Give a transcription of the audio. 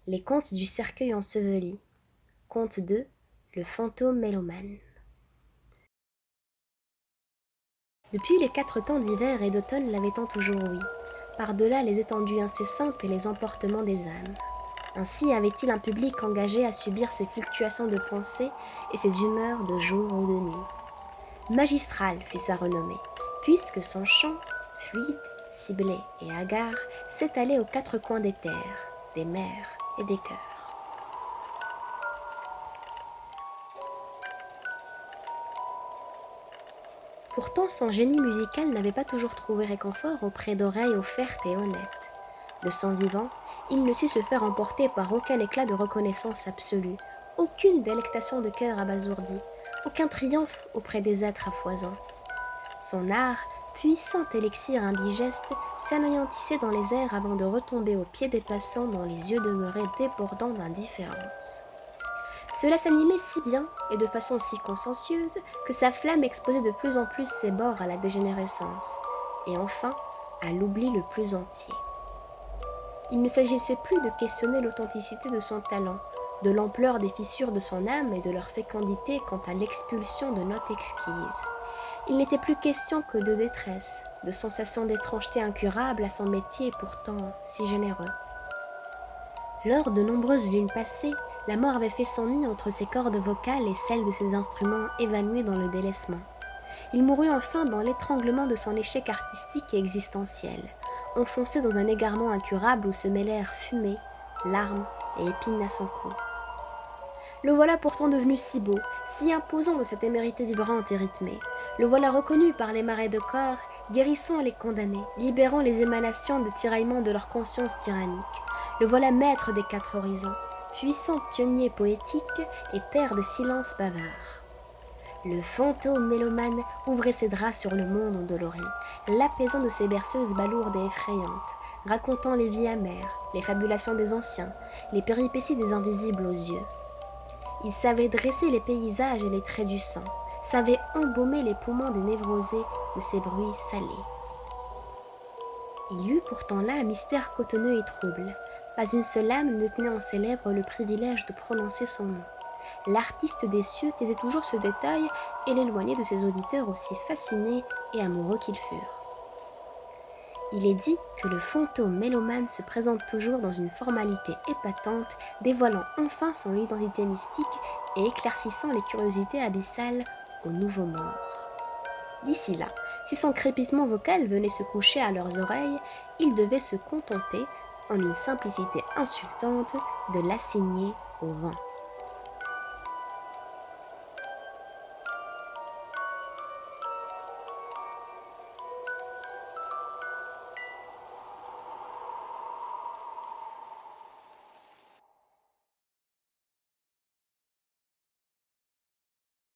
Les contes du cercueil enseveli. Conte 2. Le fantôme mélomane. Depuis les 4 temps d'hiver et d'automne l'avait tant toujours ouï, par-delà les étendues incessantes et les emportements des âmes. Ainsi avait-il un public engagé à subir ses fluctuations de pensée et ses humeurs de jour ou de nuit. Magistral fut sa renommée, puisque son chant, fluide, ciblé et hagard, s'étalait aux 4 coins des terres, des mers et des cœurs. Pourtant, son génie musical n'avait pas toujours trouvé réconfort auprès d'oreilles offertes et honnêtes. De son vivant, il ne sut se faire emporter par aucun éclat de reconnaissance absolue, aucune délectation de cœur abasourdi, aucun triomphe auprès des êtres à foison. Son art, puissant élixir indigeste, s'anéantissait dans les airs avant de retomber aux pieds des passants dont les yeux demeuraient débordants d'indifférence. Cela s'animait si bien et de façon si consciencieuse que sa flamme exposait de plus en plus ses bords à la dégénérescence, et enfin à l'oubli le plus entier. Il ne s'agissait plus de questionner l'authenticité de son talent, de l'ampleur des fissures de son âme et de leur fécondité quant à l'expulsion de notes exquises. Il n'était plus question que de détresse, de sensations d'étrangeté incurable à son métier pourtant si généreux. Lors de nombreuses lunes passées, la mort avait fait son nid entre ses cordes vocales et celles de ses instruments évanouis dans le délaissement. Il mourut enfin dans l'étranglement de son échec artistique et existentiel, enfoncé dans un égarement incurable où se mêlèrent fumée, larmes et épines à son cou. Le voilà pourtant devenu si beau, si imposant de cette émérité vibrante et rythmée. Le voilà reconnu par les marais de corps, guérissant les condamnés, libérant les émanations des tiraillements de leur conscience tyrannique. Le voilà maître des 4 horizons, puissant pionnier poétique et père des silences bavards. Le fantôme mélomane ouvrait ses draps sur le monde endolori, l'apaisant de ses berceuses balourdes et effrayantes, racontant les vies amères, les fabulations des anciens, les péripéties des invisibles aux yeux. Il savait dresser les paysages et les traits du sang, savait embaumer les poumons des névrosés de ses bruits salés. Il eut pourtant là un mystère cotonneux et trouble. Pas une seule âme ne tenait en ses lèvres le privilège de prononcer son nom. L'artiste des cieux taisait toujours ce détail et l'éloignait de ses auditeurs aussi fascinés et amoureux qu'ils furent. Il est dit que le fantôme mélomane se présente toujours dans une formalité épatante, dévoilant enfin son identité mystique et éclaircissant les curiosités abyssales aux nouveaux morts. D'ici là, si son crépitement vocal venait se coucher à leurs oreilles, ils devaient se contenter, en une simplicité insultante, de l'assigner au vent.